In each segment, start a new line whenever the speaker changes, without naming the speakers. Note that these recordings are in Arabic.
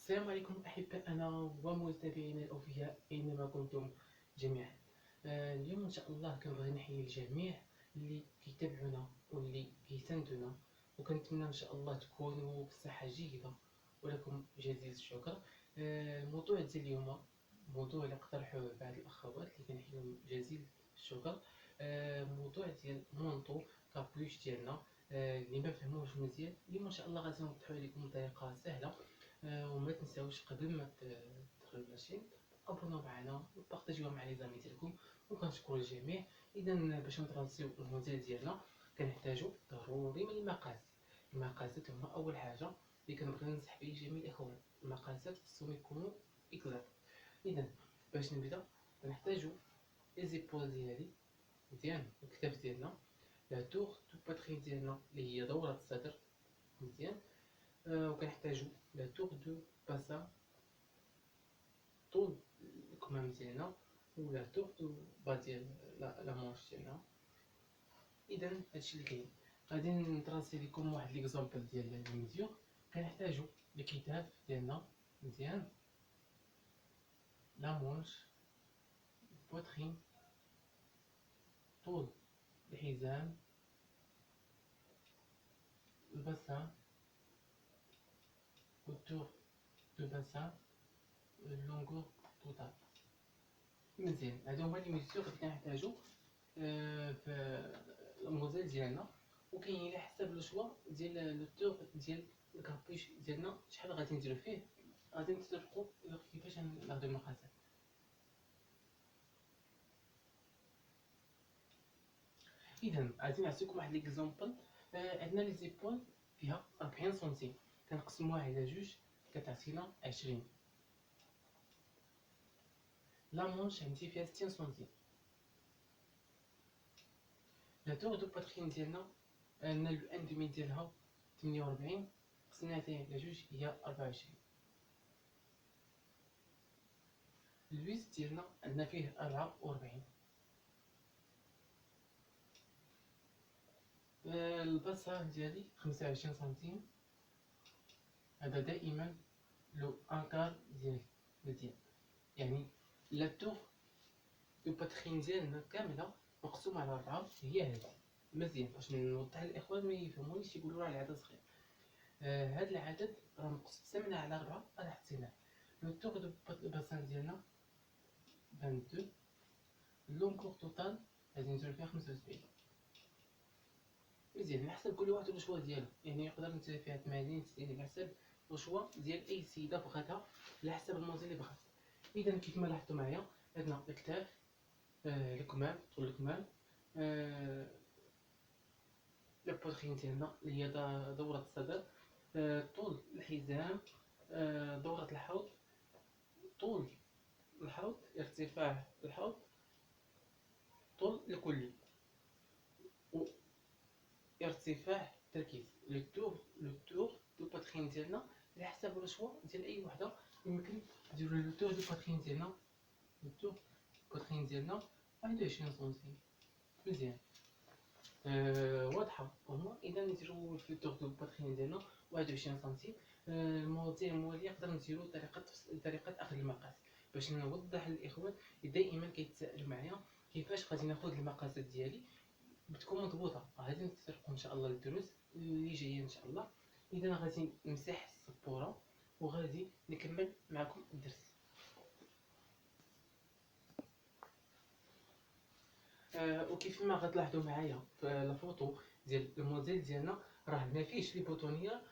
السلام عليكم أحبائنا ومتابعينا الأوفياء أينما كنتم جميعا. اليوم إن شاء الله كنبغي نحيي الجميع اللي كيتابعونا واللي كيساندونا، وكنتمنى إن شاء الله تكونوا بصحة جيدة ولكم جزيل الشكر. الموضوع ديال اليوم موضوع اللي اقترحوه بعض الأخوات اللي كنحييهم جزيل الشكر. موضوع ديال مونطو كابوش ديالنا، اللي ما فهموش مزيان اليوم إن شاء الله غادي نوضحو لكم بطريقة سهلة. وما تنساوش قبل ما تدخلوا لاشين ابوناو معنا وبارطاجيوها مع لي زامي ديالكم، وكنشكروا الجميع. اذا باش نتراسيو الموديل ديالنا كنحتاجو ضروري من المقاسات هما اول حاجه اللي كنبغي ننصح به جميع الاخوان. المقاسات خصهم يكونوا اكزاكت. اذا باش نبدا كنحتاجو لي زيبول ديالي مزيان، الكتاف ديالنا، لا تور دو باترين ديالنا اللي هي دوره الصدر مزيان. وكنحتاجو لا تور دو باسان، طول الكمام ديالنا، ولا تور دو با ديال لا مونش ديالنا. اذا هادشي اللي كاين. غادي نتراسي لكم واحد ليكزامبل ديال الميزور. كنحتاجو الكتاف ديالنا مزيان، لا مونش، بوترين، طول الحزام، الباسان، والتور دو باسان، اللونغور توتال مزيان. هادو هما لي ميزور اللي كنحتاجو في الموديل ديالنا. وكاين على حسب لو شوا ديال لو تور ديال الكابيش ديالنا شحال غادي نديرو فيه، غادي نتفقوا كيفاش ناخدو المقاسات. اذا غادي نعطيكم واحد ليكزامبل. عندنا لي زيبول فيها 40 سنتيم، كنقسموها على جوج كتعطينا 20. لا مونش عندي فيها 60 سنتيم. لا تور دو باترين ديالنا عندنا لو ان دومي ديالها 48، قسمناها على جوج هي 24. الويس ديالنا عندنا فيه 44. الباسان ديالي 25 سنتيم، هذا دائما لو انكار ديالي مزيان. يعني لا تور دو باترين ديالنا كامله مقسومه على 4 هي هذه مزيان، باش نوضح للاخوان ما يفهمونيش يقولوا راه العدد صغير. هذا العدد راه مقسمنا على 4 راه حطيناه. لو تور دو باسان ديالنا 22، اللونغور توتال غادي نديرو فيها 75 مزيان. على حسب كل واحد والشوا ديالو، يعني يقدر ندير فيها 80 90 على حسب الشوا ديال اي سيده بغاتها، على حسب الموديل اللي بغات. اذا كيف ما لاحظتوا معايا عندنا الكتاف، الكمام، طول الكمام، لو بوترين ديالنا اللي هي دورة الصدر، طول الحزام، دورة الحوض، طول الحوض، ارتفاع الحوض، طول الكلي، ارتفاع التركيز. لو تور دو باترين ديالنا على حسب الشوا ديال اي وحده يمكن نديرو لو تور دو باترين ديالنا. لو تور باترين ديالنا 21 سنتيم مزيان. واضحه هما. اذا نديرو في التور دو باترين ديالنا 21 سنتيم. المواضيع المواليه نقدر نديرو طريقه اخذ المقاس باش نوضح للاخوان دائما كيتسائلوا معايا كيفاش غادي ناخذ المقاسات ديالي بتكون مضبوطه. غادي نتطرقوا ان شاء الله للدروس اللي جايه ان شاء الله. اذا غادي نمسح السبوره وغادي نكمل معكم الدرس. وكيف ما غتلاحظوا معايا في الفوتو ديال الموديل ديالنا راه ما فيهش لي بوطونيه،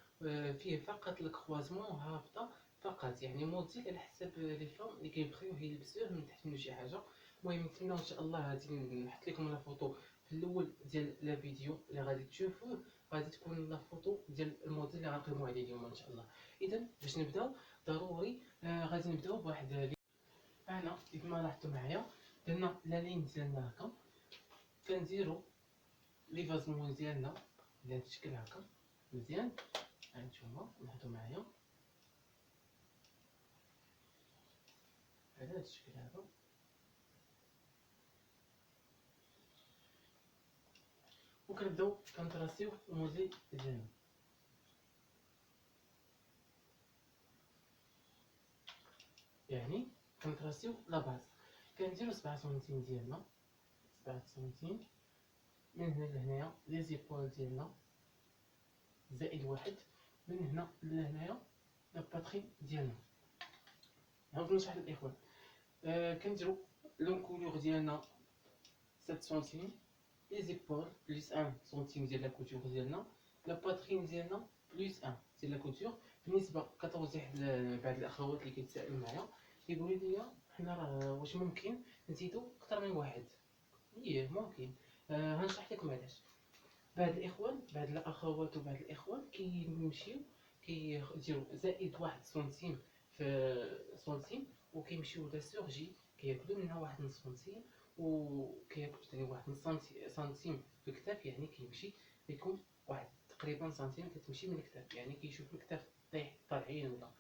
فيه فقط الكروازمون هابطه فقط، يعني موديل على حسب لي فام اللي كيبغيو يلبسوه من تحت منه شي حاجه. المهم نتمنى ان شاء الله غادي نحط لكم لا فوتو في الاول ديال لا فيديو اللي غادي تشوفوه، غادي تكون لا فوتو ديال الموديل اللي غنقيموا عليه اليوم ان شاء الله. اذا باش نبداو ضروري غادي نبداو بواحد انا كيف ما لاحظتوا معايا درنا لا لين ديالنا هكا، كنديرو لي فازمون ديالنا بهذا الشكل هكا مزيان. هانتوما لاحظوا معايا على هذا الشكل هذا، وكنبداو الموديل ديالنا. يعني كنتراسيو لا باز. كنديرو 7 سنتيم ديالنا، 7 سنتيم من هنا لهنايا لي زيبول ديالنا زائد واحد، من هنا لهنايا لا باترين ديالنا. هاك نشرح للاخوان. كنديرو لونكولور ديالنا 7 سنتيم، لي زيبول بلس 1 سنتيم ديال لا كوتور ديالنا، لا باترين ديالنا بلس 1 ديال لا كوتور. بالنسبه كتوضيح لبعض الاخوات اللي كيتسائلوا معايا كيقولوا لي حنا راه واش ممكن نزيدو اكثر من واحد؟ ايه ممكن. هنشرح لكم علاش. بعض الاخوان، بعض الاخوات وبعض الاخوان كيمشيو كيديروا زائد واحد سنتيم في سنتيم، وكيمشيو لا سورجي كياكلوا منها واحد نص سنتيم، وكياكلوا ثاني واحد نص سنتيم في الكتاف، يعني كيمشي يكون واحد تقريبا سنتيم كتمشي من الكتاف، يعني كيشوف الكتاف طالعين ولا.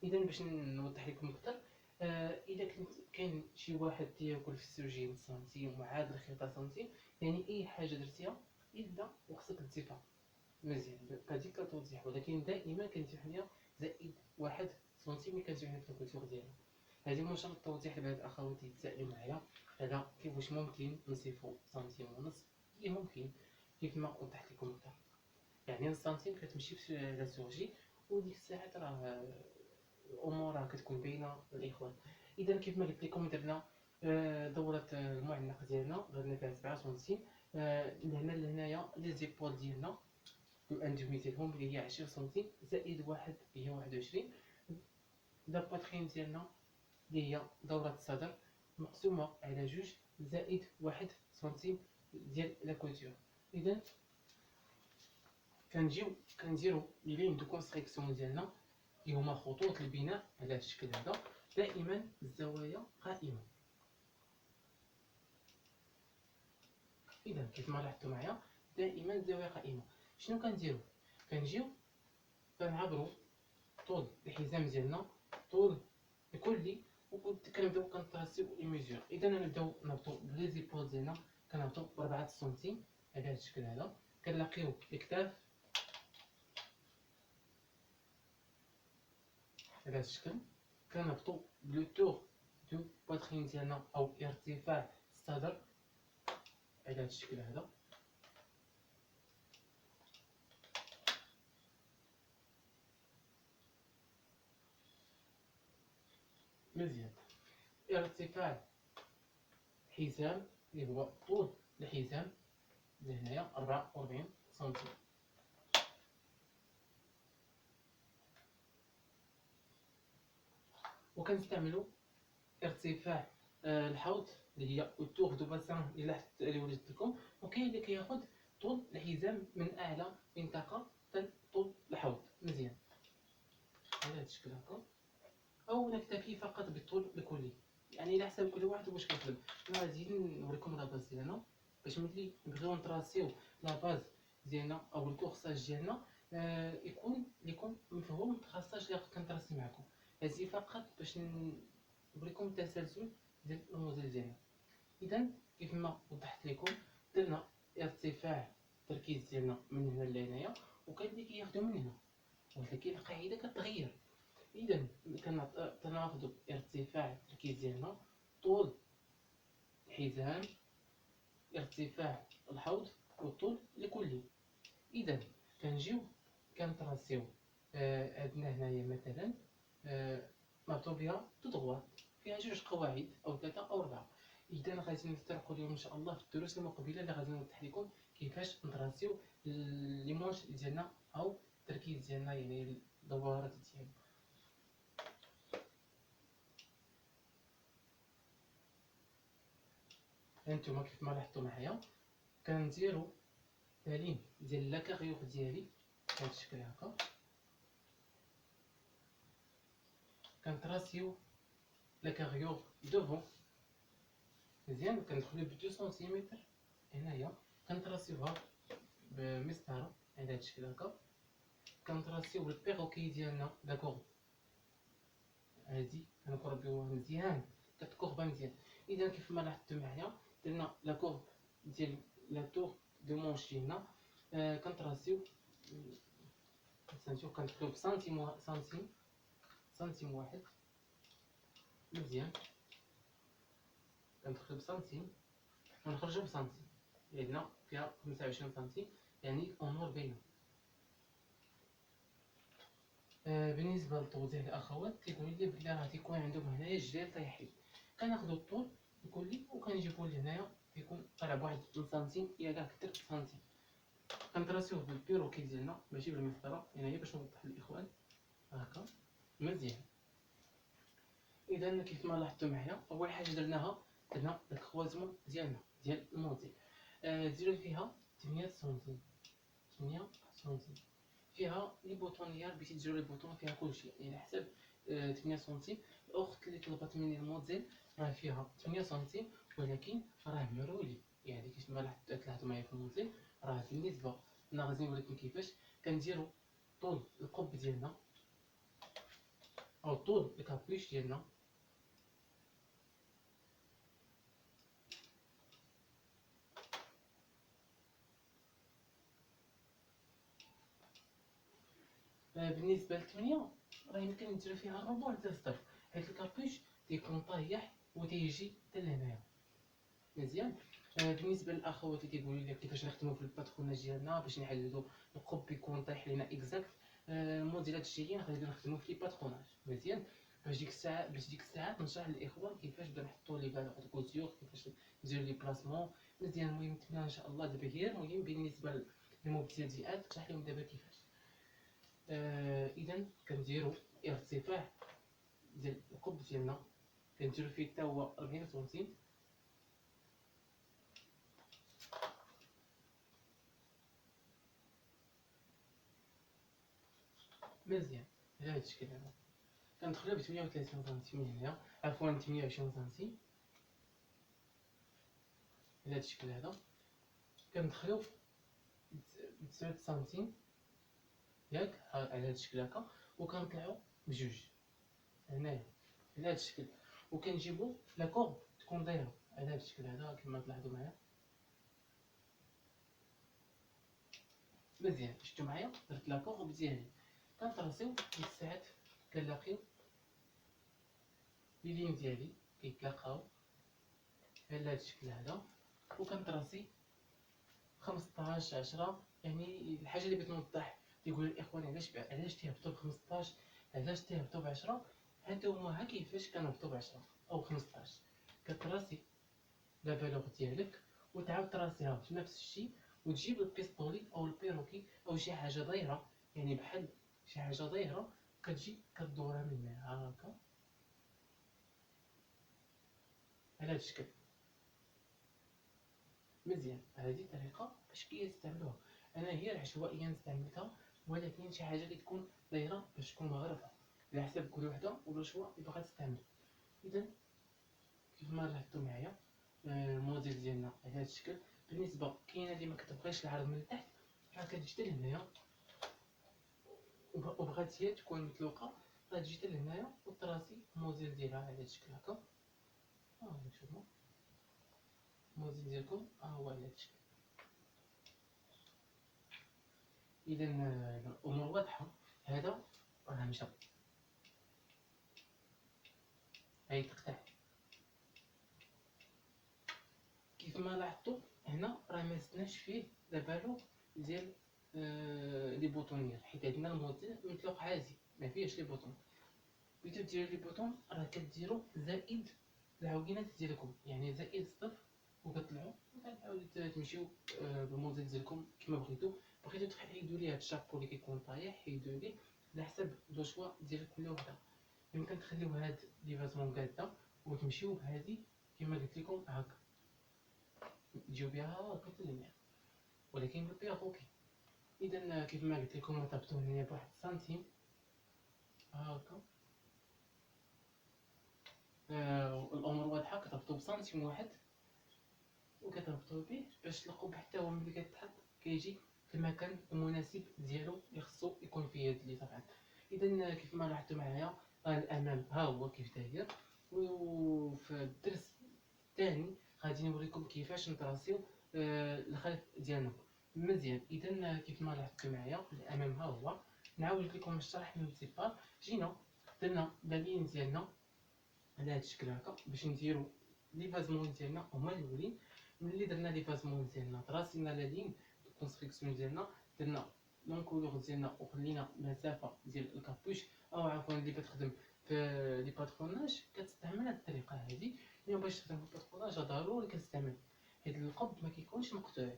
اذا باش نوضح لكم اكثر، اذا كنت كاين شي واحد تياكل في السوجي نص سنتيم وعاد الخيطه سنتيم، يعني اي حاجه درتيها الا وخصك تزيدها مزيان. هذيك كتوضيح، ولكن دائما كندير حنايا زائد واحد سنتيم ملي كندير حنا في الكولتور ديالنا. هذه مجرد توضيح لبعض الاخوات اللي يتسائلوا معايا على كيف واش ممكن نصيفو سنتيم ونص. اي ممكن، كيف ما وضحت لكم اكثر. يعني نص سنتيم كتمشي في لا سورجي، وديك الساعات راه الامور راه كتكون باينه للاخوان. اذا كيف ما قلت لكم درنا دوره المعنق ديالنا، درنا فيها 7 سنتيم. لهنا لهنايا لي زيبول ديالنا الاندومي ديالهم اللي هي 20 سنتيم زائد واحد هي 21. لا باترين ديالنا اللي هي دوره الصدر مقسومه على جوج زائد واحد سنتيم ديال لا كوتور. اذا كنديرو لي لين دو كونستركسيون ديالنا اللي هما خطوط البناء على هذا الشكل هذا، دائما الزوايا قائمه. اذا كيف ما لاحظتوا معايا دائما الزوايا قائمه. شنو كنديرو؟ كنجيو كنعبرو طول الحزام ديالنا، طول الكلي، وكنبداو كنطراسيو لي ميزور. اذا نبداو نهبطو بلي زيبول ديالنا، كنهبطو ب 4 سنتيم على هذا الشكل هذا. كنلاقيو الكتاف على هذا الشكل. كنهبطو بلو تور دو باترين ديالنا او ارتفاع الصدر على هذا الشكل هذا. مزيان. ارتفاع الحزام اللي هو طول الحزام لهنايا 44 سنتيم. وكنستعملوا ارتفاع الحوض اللي هي التور دو باسان اللي ولدت لكم، وكاين اللي كياخذ طول الحزام من اعلى منطقه حتى طول الحوض. مزيان على هذا الشكل هكا، او نكتفي فقط بالطول الكلي، يعني على حسب كل واحد واش كيطلب. انا غادي نوريكم لا باز ديالنا باش ملي نبغيو نطراسيو لا باز ديالنا او الكورساج ديالنا يكون مفهوم الكورساج اللي كنطراسي معكم. هذه فقط باش نوريكم التسلسل ديال الموديل ديالنا. اذا كيف ما وضحت لكم درنا ارتفاع التركيز ديالنا من هنا لهنايا، وكاين اللي كياخذوا من هنا، ولكن القاعده كتغير. اذا كناخذوا ارتفاع التركيز ديالنا، طول الحزام، ارتفاع الحوض، والطول الكلي. اذا كنجيو كنطراسيو عندنا هنايا مثلا مطلوب بها تضغط فيها جوج قواعد او ثلاثه او اربعه. اذا غادي نتطرقوا اليوم ان شاء الله في الدروس المقبله اللي غادي نوضح لكم كيفاش نطراسيو لي مونش ديالنا او التركيز ديالنا، يعني الدورات ديالنا. هانتوما كيف ما لاحظتوا معايا كنديروا تالين ديال لاكاريوغ ديالي بهذا الشكل هكا. كنطراسيو لاكاريوغ دوفون مزيان، كندخلو ب 2 سنتيمتر هنايا، كنطراسيوها بمسطره على هذا الشكل هكا. كنطراسيو البيغوكي ديالنا لاكورب هادي، كنكوربيوها مزيان كتكوربا مزيان. اذا كيف ما لاحظتوا معايا درنا لاكورب ديال لا تور دو مونش ديالنا. كنطراسيو كندخلو بسنتيم سنتيم واحد مزيان. كندخلو بسنتيم ونخرجو بسنتيم، عندنا فيها 25 سنتيم، يعني الامور باينه. بالنسبه للتوضيح الاخوات تيقول لي بلي راه تيكون عندهم هنايا جدال طايحين، كناخدو الطول الكلي وكنجيبوه لهنايا، تيكون طالع بواحد 2 سنتيم يا كاع كتر سنتيم، كنطراسيوه بالبيروكي ديالنا ماشي بالمسطره، يعني هي باش نوضح للاخوان هكا مزيان. اذا كيف ما لاحظتوا معايا اول حاجه درناها درنا داك الخوازمون ديالنا ديال الموديل، ديروا فيها 8 سنتيم 8 سنتيم، فيها لي بوطونيير بغيتي ديروا لي بوطون فيها كلشي، يعني حسب 8 سنتيم. الاخت اللي طلبت مني الموديل راه فيها 8 سنتيم ولكن راه مرولي، يعني كيف ما تلاحظوا معايا في الموديل راه بالنسبه انا غادي نوريكم كيفاش كنديروا طول القب ديالنا او طول الكابوش ديالنا. بالنسبه للثمانية راه يمكن نديرو فيها الربع تاع الصفر، حيت الكابوش تيكون طايح وتيجي حتى لهنايا مزيان. بالنسبه للاخوات اللي تيقولوا لي كيفاش نخدموا في الباتروناج ديالنا باش نحددوا القب يكون طايح لينا اكزاكت، الموديلات الجايين غادي نخدموا في لي باتروناج مزيان، باش ديك الساعات نشرح للاخوان كيفاش بدا نحطوا لي فالور دو كوزيور، كيفاش نديروا لي بلاسمون مزيان. المهم الثمانية ان شاء الله دابا غير المهم بالنسبه للمبتدئات نشرح لهم دابا كيفاش. اذا كنديروا ارتفاع ديال القب ديالنا كنديروا فيه حتى هو 40 سنتيم، مزيان على هاد الشكل هذا. كندخلو ب 38 سنتيم من هنا، عفوا 28 سنتيم على هاد الشكل هذا. كندخلو ب 9 سنتيم ياك على هاد الشكل هكا، وكنطلعو بجوج هنايا على هاد الشكل، وكنجيبو لا كورب تكون دايره على هاد الشكل هذا كما تلاحظوا معايا مزيان. شفتوا معايا درت لا كورب ديالي، كنطراسيو ديك الساعات كنلاقيو لي لين ديالي كيتلاقاو على هاد الشكل هذا، وكنطراسي 15 10، يعني الحاجه اللي بغيت نوضح يقول الاخوان علاش تيهبطوا ب 15 علاش تيهبطوا ب 10، هادو هما ها كيفاش كنهبطوا ب 10 او 15. كتراسي لا فالور ديالك وتعاود تراسيها في نفس الشيء، وتجيب البيستولي او البيروكي او شي حاجه دايره، يعني بحال شي حاجه دايره كتجي كدورها من هنا هكا على هاد الشكل مزيان. هذه طريقه باش كيستعملوها، انا هي العشوائيه استعملتها، ولكن شي حاجه اللي تكون دايره باش تكون معروفه على حسب كل وحده ولا شوا اللي باغا تستعمل. اذا كيف ما لاحظتوا معايا الموديل ديالنا على هذا الشكل. بالنسبه كاينه اللي ما كتبغيش العرض من التحت راه كتجي حتى لهنايا، وبغات هي تكون مطلوقه راه تجي حتى لهنايا وتراسي الموديل ديالها على هذا الشكل هكا. نشوفوا الموديل ديالكم هو على هذا الشكل. اذا الامور واضحه، هذا راه مشى هاي تقطع. كيف ما لاحظتوا هنا راه ما زدناش فيه لا بالو ديال لي بوطونيير، حيت عندنا الموديل مطلق عادي ما فيهش لي بوطون. بغيتو ديروا لي بوطون راه كديروا زائد العوينات ديالكم، يعني زائد صفر وكطلعوا وكتعاودوا تمشيو بالموديل ديالكم كما بغيتو. بغيتو تحيدوا ليه هاد الشابو اللي كيكون طايح حيدوا ليه على حسب لو شوا ديال كل وحده. يمكن تخليو هاد لي فازمون قاده وتمشيو بهادي كما قلت لكم هكا، تجيو بها هكا لليمين ولكن بالبيروكي. اذا كيف ما قلت لكم رتبتو هنا بواحد سنتيم هكا، الامور واضحه. كتربطو بسنتيم واحد وكتربطو به باش القب حتى هو ملي كيتحط كيجي في المكان المناسب ديالو اللي خصو يكون فيه هاد لي طبعا. اذا كيف ما لاحظتوا معايا الامام ها هو كيف داير، وفي الدرس الثاني غادي نوريكم كيفاش نطراسيو الخلف ديالنا مزيان. اذا كيف ما لاحظتوا معايا الامام ها هو، نعاود لكم الشرح من الصفر. جينا درنا لا لين ديالنا على هاد الشكل هكا باش نديرو لي فازمون ديالنا هما الاولين. ملي درنا لي فازمون ديالنا طراسينا لا لين دو كونستركسيون ديالنا، درنا لونكولور ديالنا وخلينا مسافه ديال الكابوش، او عفوا اللي كتخدم في لي باتروناج كتستعمل هاد الطريقه هادي. اليوم باش تخدم في الباتروناج ضروري كتستعمل حيت القب ما كيكونش مقطوع،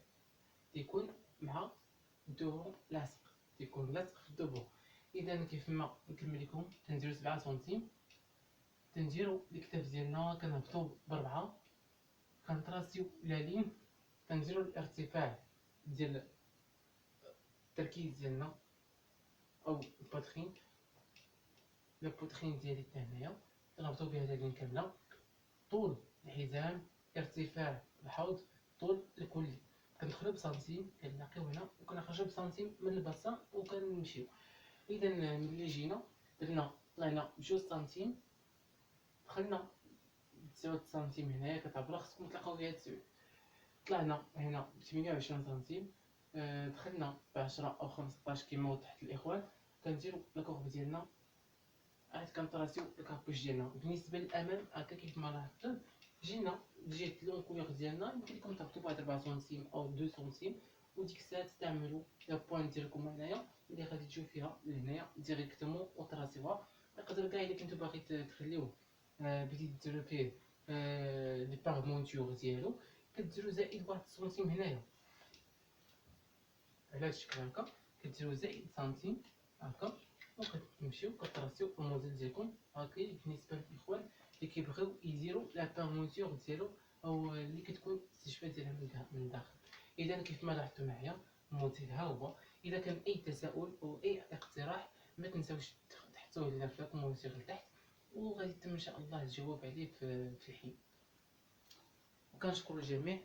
تيكون مع الدهون لاصق، تيكون لاصق في الدهون. اذا كيف ما نكمل لكم كنديرو 7 سنتيم، تنديرو الكتاف ديالنا كنهبطو بربعة، كنطراسيو لا لين، كنديرو الارتفاع ديال التركيز ديالنا او الباتخين، لا بوتخين ديالي حتى هنايا كنهبطو بها لا لين كامله. طول الحزام، ارتفاع الحوض، طول الكلي كندخلو بسنتيم، كنلاقيو هنا وكنخرجو بسنتيم من البصه وكنمشيو. اذا ملي جينا درنا طلعنا بجوج سنتيم، دخلنا 9 سنتيم هنايا كتعبروا، خصكم تلقاو فيها 9. طلعنا هنا ب 28 سنتيم، دخلنا ب 10 او 15 كيما وضحت الاخوان. كنديرو لاكورب ديالنا، عاد كنطراسيو الكابوش ديالنا بالنسبه للامام هكا كيف ما لاحظتوا. جينا جهه لونكولور ديالنا يمكن لكم تهبطوا بواحد 4 سنتيم او 2 سنتيم، وديك الساعه تستعملوا لا بوين ديالكم هنايا اللي غادي تجيو فيها لهنايا ديريكتومون وطراسيوها. يقدر كاع الا كنتو باغي تخليوه بديت ديرو فيه لي باغ مونتور ديالو، كديرو زائد 1 سنتيم هنايا على هاد الشكل هكا، كديرو زائد سنتيم هكا، وكتمشيو كطراسيو الموديل ديالكم. هاكي بالنسبه للاخوان اللي كيبغيو يديروا لا بارمونتور ديالو او اللي كتكون الاستشفاء ديالها من الداخل. اذا كيف ما لاحظتوا معايا الموديل ها هو. اذا كان اي تساؤل او اي اقتراح ما تنساوش تحطوه لنا في الكومونتير لتحت، وغادي يتم ان شاء الله الجواب عليه في الحين. وكنشكر الجميع.